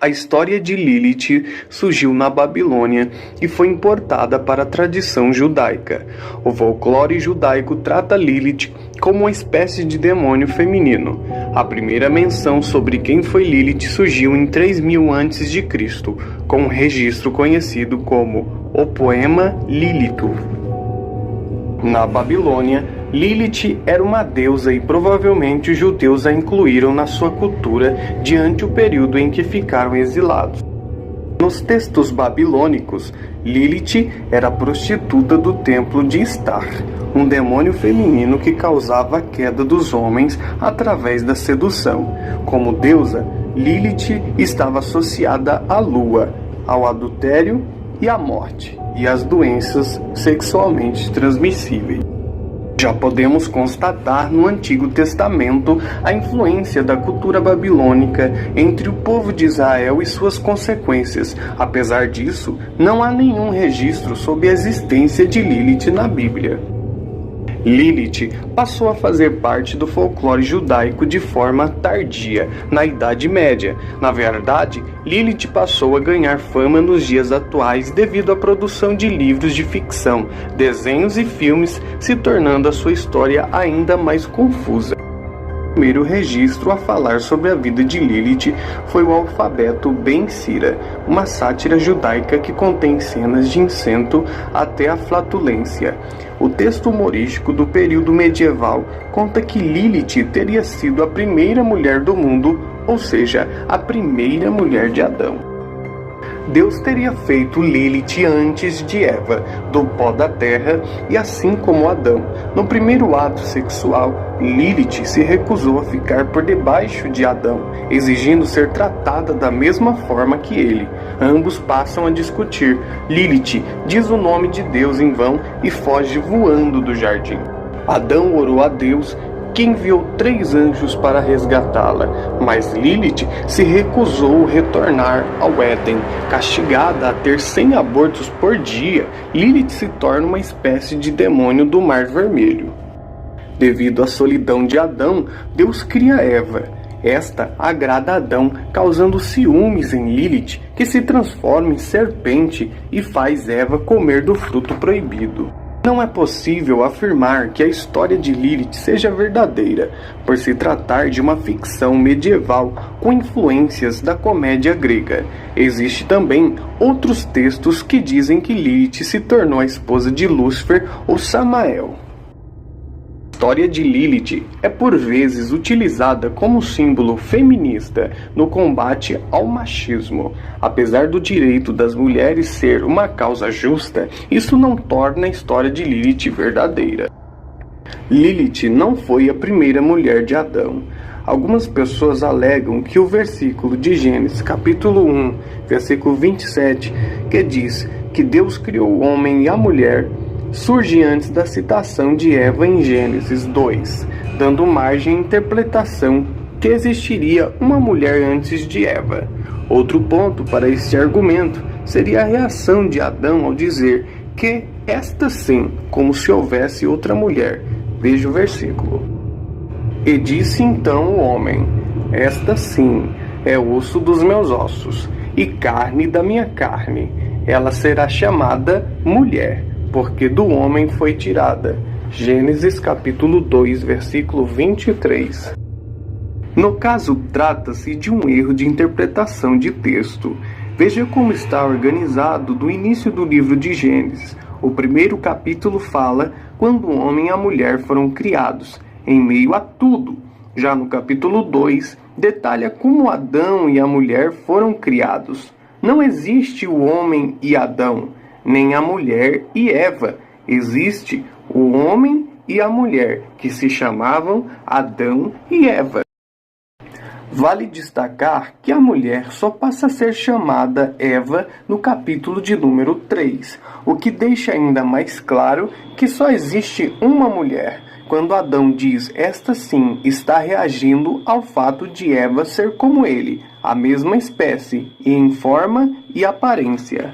A história de Lilith surgiu na Babilônia e foi importada para a tradição judaica. O folclore judaico trata Lilith como uma espécie de demônio feminino. A primeira menção sobre quem foi Lilith surgiu em 3000 a.C., com um registro conhecido como o Poema Lílito. Na Babilônia, Lilith era uma deusa e provavelmente os judeus a incluíram na sua cultura diante o período em que ficaram exilados. Nos textos babilônicos, Lilith era a prostituta do templo de Istar, um demônio feminino que causava a queda dos homens através da sedução. Como deusa, Lilith estava associada à lua, ao adultério e à morte, e às doenças sexualmente transmissíveis. Já podemos constatar no Antigo Testamento a influência da cultura babilônica entre o povo de Israel e suas consequências. Apesar disso, não há nenhum registro sobre a existência de Lilith na Bíblia. Lilith passou a fazer parte do folclore judaico de forma tardia, na Idade Média. Na verdade, Lilith passou a ganhar fama nos dias atuais devido à produção de livros de ficção, desenhos e filmes, se tornando a sua história ainda mais confusa. O primeiro registro a falar sobre a vida de Lilith foi o alfabeto Ben Sira, uma sátira judaica que contém cenas de incesto até a flatulência. O texto humorístico do período medieval conta que Lilith teria sido a primeira mulher do mundo, ou seja, a primeira mulher de Adão. Deus teria feito Lilith antes de Eva, do pó da terra, e assim como Adão. No primeiro ato sexual, Lilith se recusou a ficar por debaixo de Adão, exigindo ser tratada da mesma forma que ele. Ambos passam a discutir. Lilith diz o nome de Deus em vão e foge voando do jardim. Adão orou a Deus, que enviou 3 anjos para resgatá-la, mas Lilith se recusou a retornar ao Éden. Castigada a ter 100 abortos por dia, Lilith se torna uma espécie de demônio do Mar Vermelho. Devido à solidão de Adão, Deus cria Eva. Esta agrada a Adão, causando ciúmes em Lilith, que se transforma em serpente e faz Eva comer do fruto proibido. Não é possível afirmar que a história de Lilith seja verdadeira, por se tratar de uma ficção medieval com influências da comédia grega. Existem também outros textos que dizem que Lilith se tornou a esposa de Lúcifer ou Samael. A história de Lilith é por vezes utilizada como símbolo feminista no combate ao machismo. Apesar do direito das mulheres ser uma causa justa, isso não torna a história de Lilith verdadeira. Lilith não foi a primeira mulher de Adão. Algumas pessoas alegam que o versículo de Gênesis capítulo 1, versículo 27, que diz que Deus criou o homem e a mulher, surge antes da citação de Eva em Gênesis 2, dando margem à interpretação que existiria uma mulher antes de Eva. Outro ponto para este argumento seria a reação de Adão ao dizer que esta sim, como se houvesse outra mulher. Veja o versículo. E disse então o homem: esta sim é osso dos meus ossos e carne da minha carne. Ela será chamada mulher, porque do homem foi tirada. Gênesis capítulo 2, versículo 23. No caso, trata-se de um erro de interpretação de texto. Veja como está organizado do início do livro de Gênesis. O primeiro capítulo fala quando o homem e a mulher foram criados, em meio a tudo. Já no capítulo 2, detalha como Adão e a mulher foram criados. Não existe o homem e Adão, nem a mulher e Eva. Existe o homem e a mulher, que se chamavam Adão e Eva. Vale destacar que a mulher só passa a ser chamada Eva no capítulo de número 3, o que deixa ainda mais claro que só existe uma mulher. Quando Adão diz esta sim, está reagindo ao fato de Eva ser como ele, a mesma espécie, em forma e aparência.